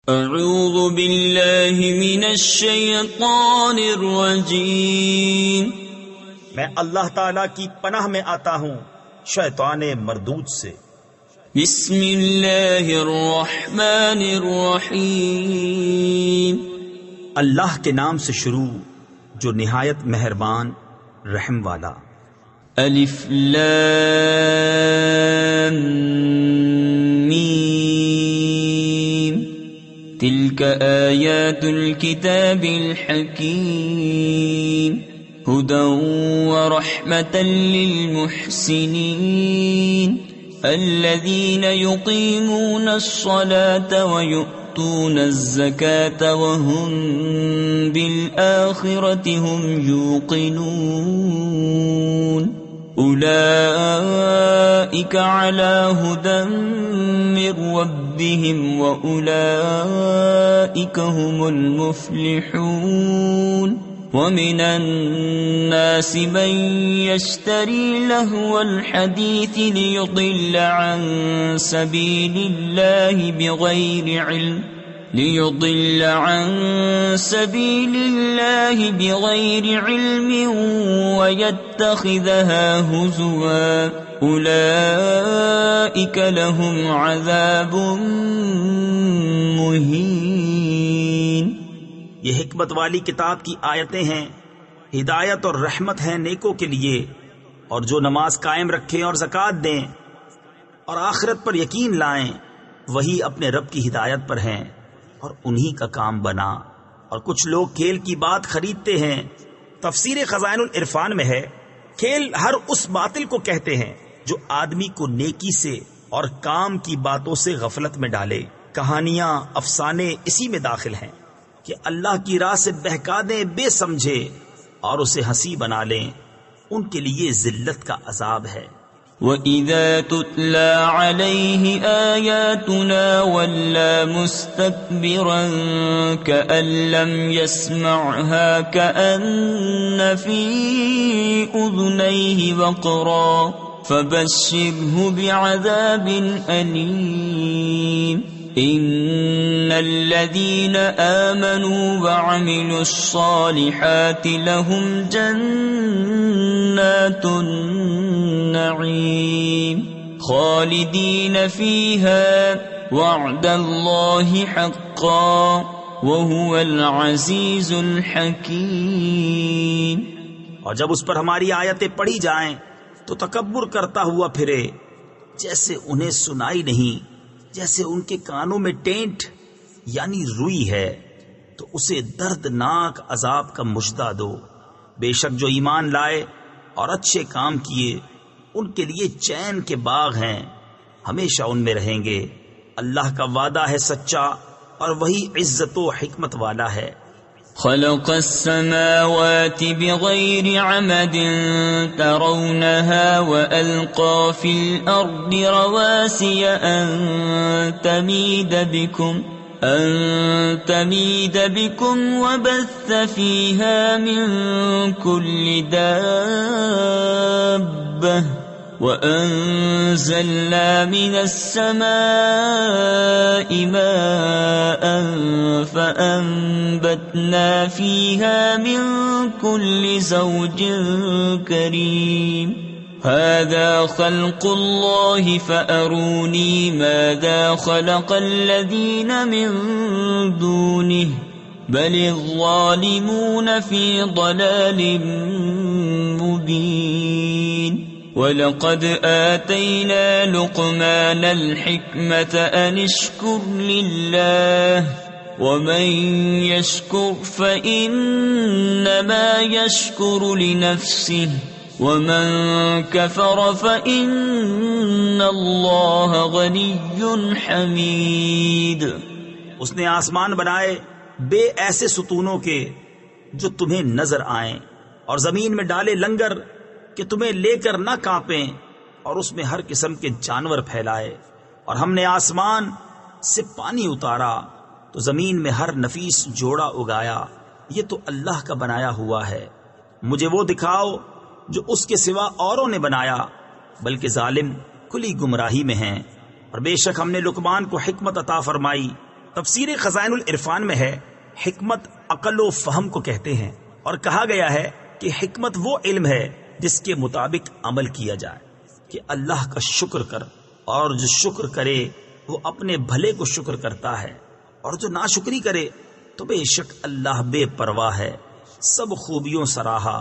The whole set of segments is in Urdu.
اعوذ باللہ من الشیطان الرجیم، میں اللہ تعالیٰ کی پناہ میں آتا ہوں شیطان مردود سے۔ بسم اللہ الرحمن الرحیم، اللہ کے نام سے شروع جو نہایت مہربان رحم والا۔ الف لام میم، تلک آیات الکتاب الحکیم، هدى ورحمة للمحسنين الذين يقيمون الصلاة ويؤتون الزكاة وهم بالآخرة هم يوقنون أولئك على هدى من ربهم وأولئك هم المفلحون ومن الناس من يشتري لهو الحديث ليضل عن سبيل الله بغير علم ويتخذها هزوا أولئك لهم عذاب مهين۔ یہ حکمت والی کتاب کی آیتیں ہیں، ہدایت اور رحمت ہیں نیکوں کے لیے، اور جو نماز قائم رکھیں اور زکوٰۃ دیں اور آخرت پر یقین لائیں وہی اپنے رب کی ہدایت پر ہیں اور انہی کا کام بنا۔ اور کچھ لوگ کھیل کی بات خریدتے ہیں۔ تفسیر خزائن العرفان میں ہے، کھیل ہر اس باطل کو کہتے ہیں جو آدمی کو نیکی سے اور کام کی باتوں سے غفلت میں ڈالے۔ کہانیاں، افسانے اسی میں داخل ہیں کہ اللہ کی راہ سے بہکا دیں بے سمجھے اور اسے ہنسی بنا لیں، ان کے لیے ذلت کا عذاب ہے۔ وَإِذَا تُتْلَى عَلَيْهِ آيَاتُنَا وَلَّى مُسْتَكْبِرًا كَأَن لَّمْ يَسْمَعْهَا كَأَنَّ فِي أُذُنَيْهِ وَقْرًا فَبَشِّرْهُ بِعَذَابٍ أَلِيمٍ۔ ان الذين آمنوا وعملوا الصالحات لهم جنات النعيم خالدين فيها وعد الله حقا وهو العزيز الحكيم۔ اور جب اس پر ہماری آیتیں پڑھی جائیں تو تکبر کرتا ہوا پھرے، جیسے انہیں سنائی نہیں، جیسے ان کے کانوں میں ٹینٹ یعنی روئی ہے، تو اسے دردناک عذاب کا مژدہ دو۔ بے شک جو ایمان لائے اور اچھے کام کیے ان کے لیے چین کے باغ ہیں، ہمیشہ ان میں رہیں گے۔ اللہ کا وعدہ ہے سچا اور وہی عزت و حکمت والا ہے۔ خلق السماوات بغير عمد ترونها وألقى في الأرض رواسي أن تميد بكم وبث فيها من كل دابة وأنزلنا من السماء ماء فأنبتنا فيها من كل زوج كريم هذا خلق الله فأروني ماذا خلق الذين من دونه بل الظالمون في ضلال مبين۔ وَلَقَدْ آتَيْنَا لُقْمَانَ الْحِكْمَةَ أَنِ اشْكُرْ لِلَّهِ وَمَنْ يَشْكُرْ فَإِنَّمَا يَشْكُرُ لِنَفْسِهِ وَمَنْ كَفَرَ فَإِنَّ اللَّهَ غَنِيٌّ حَمِيدٌ۔ اس نے آسمان بنائے بے ایسے ستونوں کے جو تمہیں نظر آئیں، اور زمین میں ڈالے لنگر کہ تمہیں لے کر نہ کانپیں، اور اس میں ہر قسم کے جانور پھیلائے، اور ہم نے آسمان سے پانی اتارا تو زمین میں ہر نفیس جوڑا اگایا۔ یہ تو اللہ کا بنایا ہوا ہے، مجھے وہ دکھاؤ جو اس کے سوا اوروں نے بنایا، بلکہ ظالم کھلی گمراہی میں ہیں۔ اور بے شک ہم نے لقمان کو حکمت عطا فرمائی تفسیر خزائن العرفان میں ہے حکمت عقل و فہم کو کہتے ہیں، اور کہا گیا ہے کہ حکمت وہ علم ہے جس کے مطابق عمل کیا جائے کہ اللہ کا شکر کر، اور جو شکر کرے وہ اپنے بھلے کو شکر کرتا ہے، اور جو ناشکری کرے تو بے شک اللہ بے پرواہ ہے، سب خوبیوں سراہا۔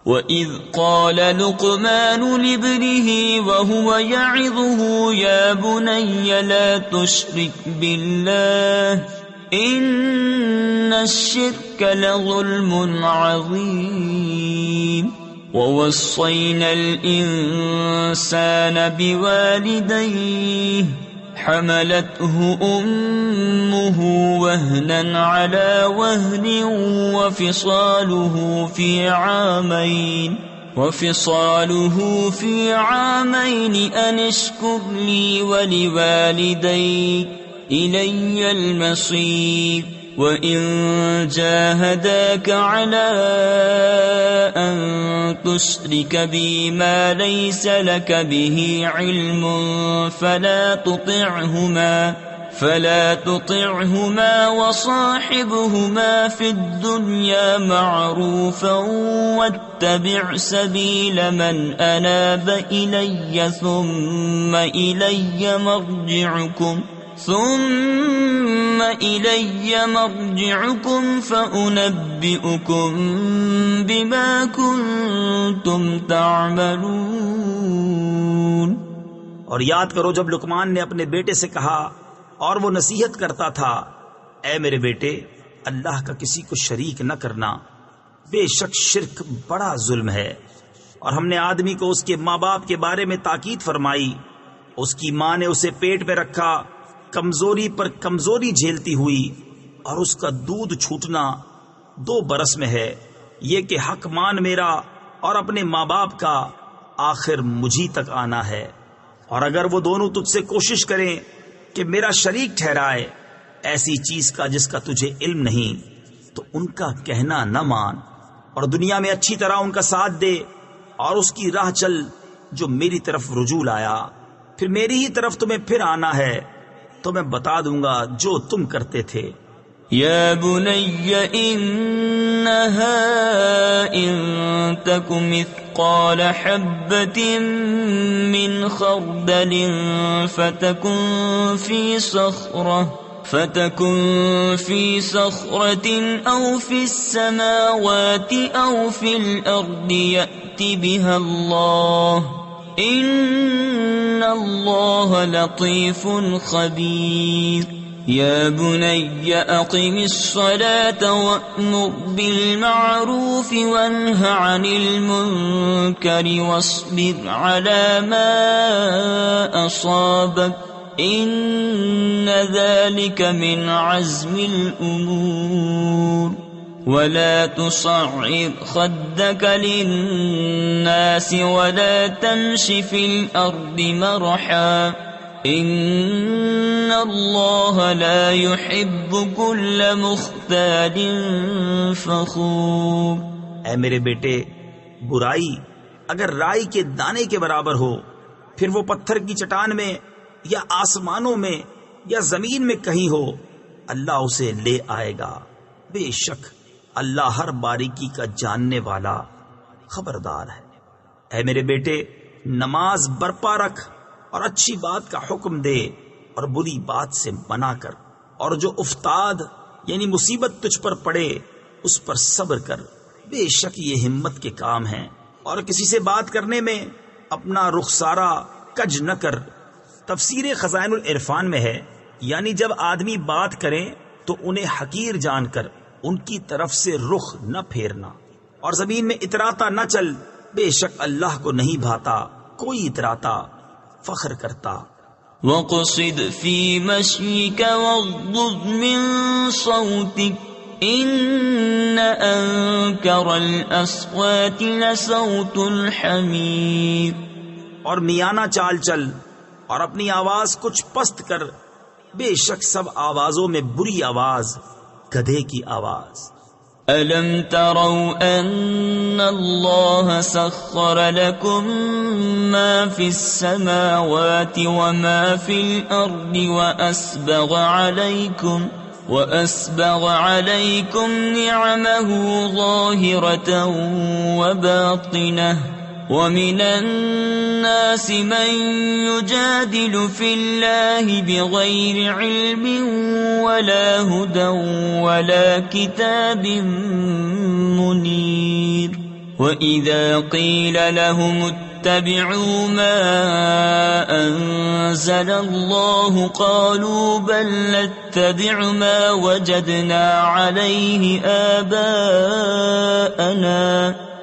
وَإِذْ قَالَ لُقْمَانُ لِابْنِهِ وَهُوَ يَعِظُهُ يَا بُنَيَّ لَا تُشْرِكْ بِاللَّهِ إِنَّ الشِّرْكَ لَظُلْمٌ عَظِيمٌ وَوَصَّيْنَا الْإِنسَانَ بِوَالِدَيْهِ حملته أمه وهنا على وهن وفصاله في عامين أن اشكر لي ولوالديك إلي المصير وإن جاهداك على أن تشرك بي ما ليس لك به علم فلا تطعهما وصاحبهما في الدنيا معروفا واتبع سبيل من أناب إلي ثم إلي مرجعكم فأنبئكم بما كنتم تعملون۔ اور یاد کرو جب لقمان نے اپنے بیٹے سے کہا اور وہ نصیحت کرتا تھا، اے میرے بیٹے اللہ کا کسی کو شریک نہ کرنا، بے شک شرک بڑا ظلم ہے۔ اور ہم نے آدمی کو اس کے ماں باپ کے بارے میں تاکید فرمائی، اس کی ماں نے اسے پیٹ میں رکھا، کمزوری پر کمزوری جھیلتی ہوئی، اور اس کا دودھ چھوٹنا 2 برس میں ہے، یہ کہ حق مان میرا اور اپنے ماں باپ کا، آخر مجھی تک آنا ہے۔ اور اگر وہ دونوں تجھ سے کوشش کریں کہ میرا شریک ٹھہرائے ایسی چیز کا جس کا تجھے علم نہیں، تو ان کا کہنا نہ مان، اور دنیا میں اچھی طرح ان کا ساتھ دے، اور اس کی راہ چل جو میری طرف رجوع لایا، پھر میری ہی طرف تمہیں پھر آنا ہے تو میں بتا دوں گا جو تم کرتے تھے۔ یا بنی انہا ان تک مثقال حبۃ من خردل فتکن فی صخرة او فی السماوات او فی الارض یأت بها اللہ ان اللہ لطیف خبیر۔ یا بنی اقم الصلاة وأمر بالمعروف وانہ عن المنکر واصبر على ما أصابك ان ذلك من عزم الأمور ولا تصعر خدك للناس ولا تمش في الأرض مرحا ان اللہ لا يحب كل مختال فخور۔ اے میرے بیٹے برائی اگر رائی کے دانے کے برابر ہو، پھر وہ پتھر کی چٹان میں یا آسمانوں میں یا زمین میں کہیں ہو، اللہ اسے لے آئے گا، بے شک اللہ ہر باریکی کا جاننے والا خبردار ہے۔ اے میرے بیٹے نماز برپا رکھ اور اچھی بات کا حکم دے اور بری بات سے منع کر، اور جو افتاد یعنی مصیبت تجھ پر پڑے اس پر صبر کر، بے شک یہ ہمت کے کام ہیں۔ اور کسی سے بات کرنے میں اپنا رخسارہ کج نہ کر۔ تفسیر خزائن العرفان میں ہے یعنی جب آدمی بات کریں تو انہیں حقیر جان کر ان کی طرف سے رخ نہ پھیرنا، اور زمین میں اتراتا نہ چل، بے شک اللہ کو نہیں بھاتا کوئی اتراتا فخر کرتا۔ وَقْصِدْ فِي مَشْيِكَ وَاغْضُضْ مِنْ صَوْتِكَ إِنَّ أَنكَرَ الْأَصْوَاتِ لَصَوْتُ الْحَمِيرِ۔ اور میانہ چال چل اور اپنی آواز کچھ پست کر، بے شک سب آوازوں میں بری آواز گدھے کی آواز۔ ألم تروا أن الله سخر لكم ما في السماوات وما في الأرض وأسبغ عليكم نعمه ظاهرة وباطنة ومن الناس من يجادل في الله بغير علم ولا هدى ولا كتاب منير وإذا قيل لهم اتبعوا ما أنزل الله قالوا بل نتبع ما وجدنا عليه آباءنا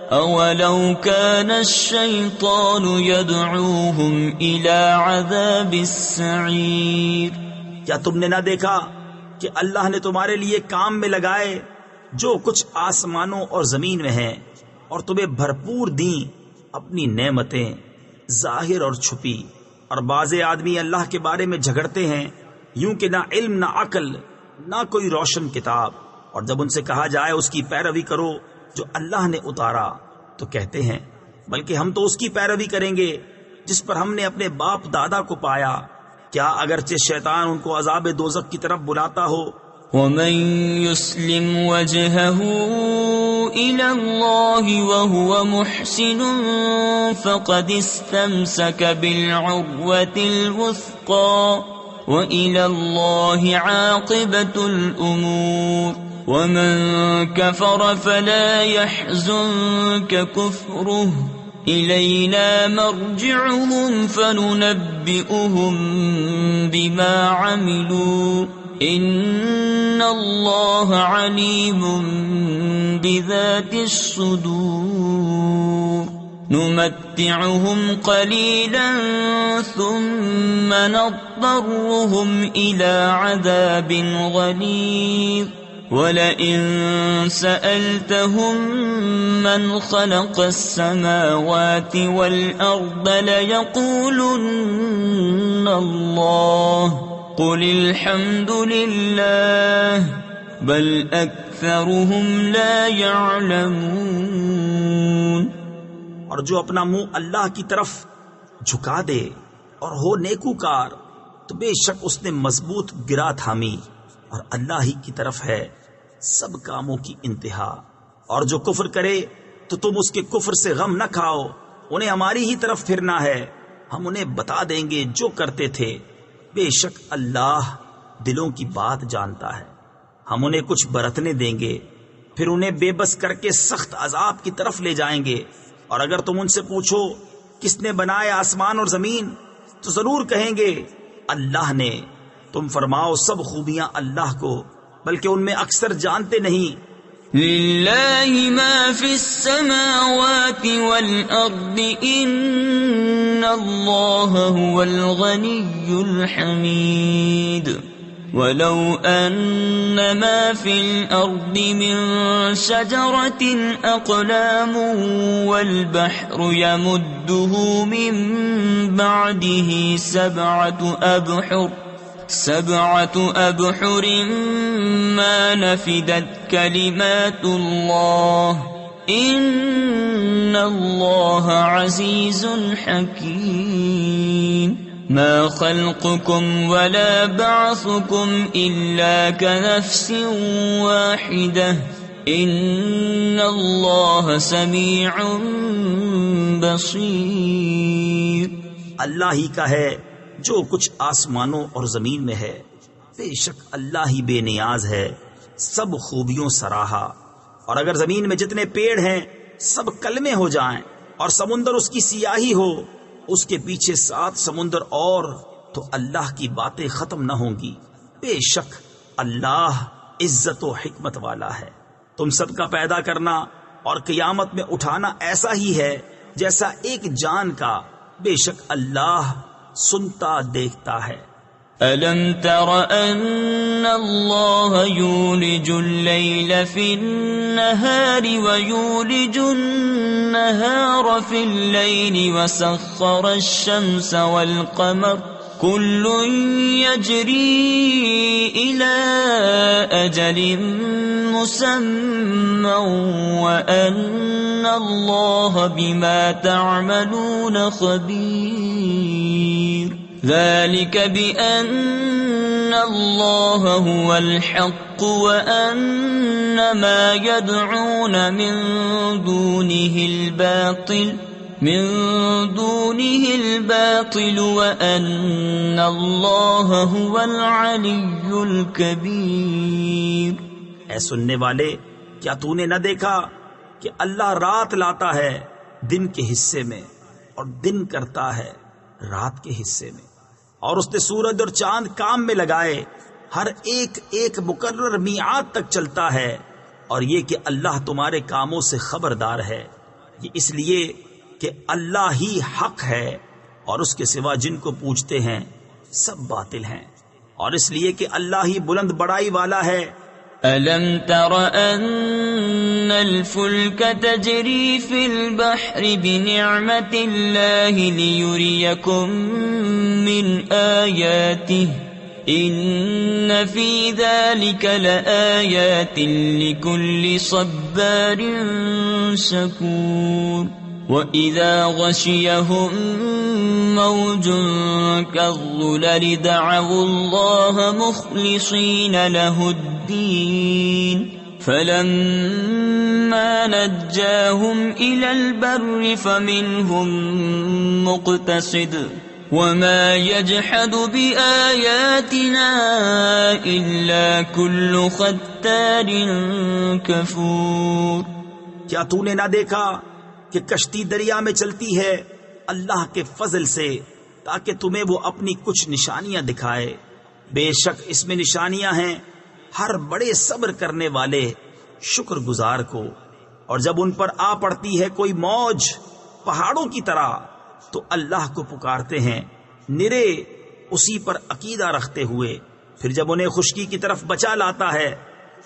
أولو كان الشيطان يدعوهم إلى عذاب السعير. کیا تم نے نہ دیکھا کہ اللہ نے تمہارے لیے کام میں لگائے جو کچھ آسمانوں اور زمین میں ہے اور تمہیں بھرپور دیں اپنی نعمتیں ظاہر اور چھپی، اور بعض آدمی اللہ کے بارے میں جھگڑتے ہیں یوں کہ نہ علم نہ عقل نہ کوئی روشن کتاب، اور جب ان سے کہا جائے اس کی پیروی کرو جو اللہ نے اتارا تو کہتے ہیں بلکہ ہم تو اس کی پیروی کریں گے جس پر ہم نے اپنے باپ دادا کو پایا، کیا اگرچہ شیطان ان کو عذاب دوزخ کی طرف بلاتا ہو. ومن يسلم وجهه إلى الله وهو محسن فقد استمسك بالعروة الوثقى وإلى الله عاقبة الأمور. ومن كفر فلا يحزنك كفره إلينا مرجعهم فننبئهم بما عملوا إن الله عليم بذات الصدور. نمتعهم قليلا ثم نضطرهم إلى عذاب غليظ ولئن سألتهم من خلق السماوات والأرض ليقولن الله قل الحمد لله بل أكثرهم لا يعلمون. اور جو اپنا منہ اللہ کی طرف جھکا دے اور ہو نیکوکار تو بے شک اس نے مضبوط گرا تھامی، اور اللہ ہی کی طرف ہے سب کاموں کی انتہا. اور جو کفر کرے تو تم اس کے کفر سے غم نہ کھاؤ، انہیں ہماری ہی طرف پھرنا ہے، ہم انہیں بتا دیں گے جو کرتے تھے، بے شک اللہ دلوں کی بات جانتا ہے. ہم انہیں کچھ برتنے دیں گے پھر انہیں بے بس کر کے سخت عذاب کی طرف لے جائیں گے. اور اگر تم ان سے پوچھو کس نے بنائے آسمان اور زمین تو ضرور کہیں گے اللہ نے. تم فرماؤ سب خوبیاں اللہ کو، بلکہ ان میں اکثر جانتے نہیں. للہ ما فی السماوات والارض ان اللہ هو الغنی الحمید. ولو ان ما في الارض من شجرة اقلام والبحر يمده من بعده سبعة أبحر ما نفدت كلمات الله إن الله عزيز حكيم. ما خلقكم ولا بعثكم إلا كنفس واحدة إن الله سميع بصير. اللہ ہی کا ہے جو کچھ آسمانوں اور زمین میں ہے، بے شک اللہ ہی بے نیاز ہے، سب خوبیوں سراہا. اور اگر زمین میں جتنے پیڑ ہیں سب کلمے ہو جائیں اور سمندر اس کی سیاہی ہو، اس کے پیچھے 7 سمندر اور، تو اللہ کی باتیں ختم نہ ہوں گی. بے شک اللہ عزت و حکمت والا ہے. تم سب کا پیدا کرنا اور قیامت میں اٹھانا ایسا ہی ہے جیسا ایک جان کا، بے شک اللہ سنتا دیکھتا ہے. ألم تر أن الله يولج الليل في النهار ويولج النهار في الليل وسخر الشمس والقمر كل يجري إلى أجل مسمى وأن الله بما تعملون خبير ذلك بأن الله هو الحق وأن ما يدعون من دونه الباطل وأن الله هو العلي الكبير۔ اے سننے والے، کیا تو نے نہ دیکھا کہ اللہ رات لاتا ہے دن کے حصے میں اور دن کرتا ہے رات کے حصے میں، اور اس نے سورج اور چاند کام میں لگائے، ہر ایک ایک مقرر میعاد تک چلتا ہے، اور یہ کہ اللہ تمہارے کاموں سے خبردار ہے۔ یہ اس لیے کہ اللہ ہی حق ہے اور اس کے سوا جن کو پوجتے ہیں سب باطل ہیں، اور اس لیے کہ اللہ ہی بلند بڑائی والا ہے۔ أَلَمْ تَرَ أَنَّ الْفُلْكَ تَجْرِي فِي الْبَحْرِ بِنِعْمَةِ اللَّهِ لِيُرِيَكُم مِّنْ آيَاتِهِ إِنَّ فِي ذَلِكَ لَآيَاتٍ لِكُلِّ صَبَّارٍ شَكُورٍ وَإِذَا غَشِيَهُم مَّوْجٌ كَالظُّلَلِ دَعَوُا اللَّهَ مُخْلِصِينَ لَهُ الدِّينَ فَلَمَّا نَجَّاهُمْ إِلَى الْبَرِّ فَمِنْهُم مُّقْتَصِدٌ وَمَا يَجْحَدُ بِآيَاتِنَا إِلَّا كُلُّ خَتَّارٍ كَفُورٍ۔ کیا تو نے نہ دیکھا کہ کشتی دریا میں چلتی ہے اللہ کے فضل سے تاکہ تمہیں وہ اپنی کچھ نشانیاں دکھائے؟ بے شک اس میں نشانیاں ہیں ہر بڑے صبر کرنے والے شکر گزار کو، اور جب ان پر آ پڑتی ہے کوئی موج پہاڑوں کی طرح تو اللہ کو پکارتے ہیں نرے اسی پر عقیدہ رکھتے ہوئے، پھر جب انہیں خشکی کی طرف بچا لاتا ہے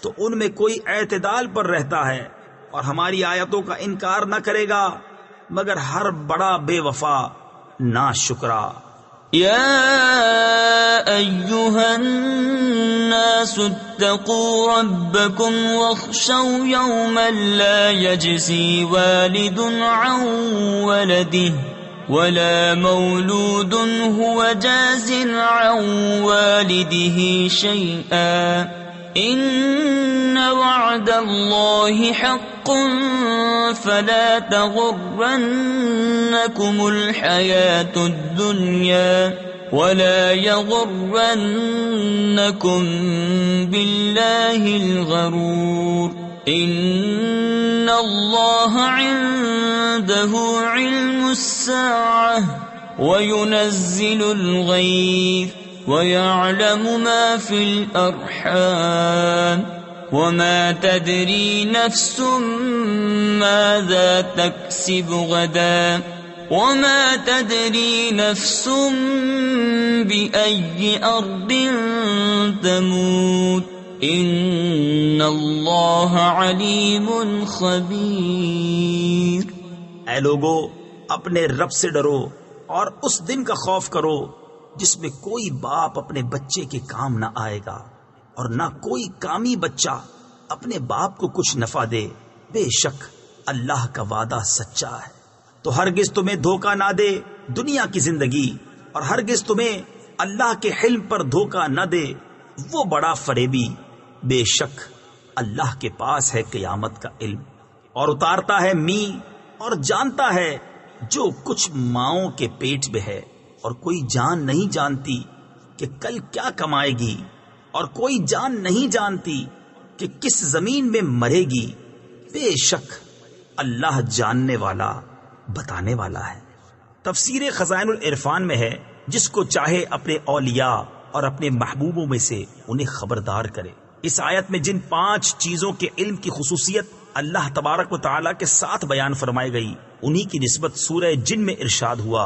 تو ان میں کوئی اعتدال پر رہتا ہے، اور ہماری آیتوں کا انکار نہ کرے گا مگر ہر بڑا بے وفا ناشکرا۔ يا أيها الناس اتقوا ربكم واخشوا يوما لا يجزي والد عن ولده ولا مولود هو جاز عن والده شيئا إن وعد الله حق فلا تغرنكم الحياة الدنيا ولا يغرنكم بالله الغرور إن الله عنده علم الساعة وينزل الغيث ويعلم ما في الأرحام وما تدري نفس ماذا تكسب غدا وما تدري نفس بأي أرض تموت إن الله عليم خبير۔ اے لوگو، اپنے رب سے ڈرو اور اس دن کا خوف کرو جس میں کوئی باپ اپنے بچے کے کام نہ آئے گا اور نہ کوئی کامی بچہ اپنے باپ کو کچھ نفع دے۔ بے شک اللہ کا وعدہ سچا ہے، تو ہرگز تمہیں دھوکہ نہ دے دنیا کی زندگی، اور ہرگز تمہیں اللہ کے حلم پر دھوکہ نہ دے وہ بڑا فریبی۔ بے شک اللہ کے پاس ہے قیامت کا علم، اور اتارتا ہے می اور جانتا ہے جو کچھ ماؤں کے پیٹ میں ہے، اور کوئی جان نہیں جانتی کہ کل کیا کمائے گی، اور کوئی جان نہیں جانتی کہ کس زمین میں مرے گی۔ بے شک اللہ جاننے والا بتانے والا ہے۔ تفسیر خزائن العرفان میں ہے جس کو چاہے اپنے اولیاء اور اپنے محبوبوں میں سے انہیں خبردار کرے۔ اس آیت میں جن 5 چیزوں کے علم کی خصوصیت اللہ تبارک و تعالیٰ کے ساتھ بیان فرمائی گئی انہی کی نسبت سورہ جن میں ارشاد ہوا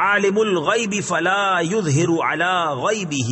عالم الغیب فلا یظہر علی غیبہ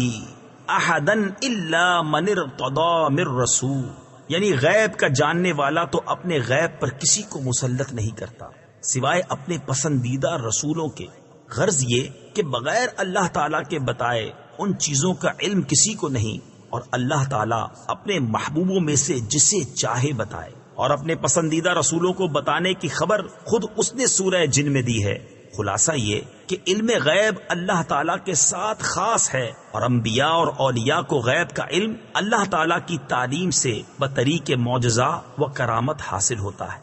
احدا الا من ارتضی من رسول، یعنی غیب کا جاننے والا تو اپنے غیب پر کسی کو مسلط نہیں کرتا سوائے اپنے پسندیدہ رسولوں کے۔ غرض یہ کہ بغیر اللہ تعالیٰ کے بتائے ان چیزوں کا علم کسی کو نہیں، اور اللہ تعالیٰ اپنے محبوبوں میں سے جسے چاہے بتائے، اور اپنے پسندیدہ رسولوں کو بتانے کی خبر خود اس نے سورہ جن میں دی ہے۔ خلاصہ یہ کہ علم غیب اللہ تعالیٰ کے ساتھ خاص ہے، اور انبیاء اور اولیاء کو غیب کا علم اللہ تعالیٰ کی تعلیم سے بطریق معجزہ و کرامت حاصل ہوتا ہے۔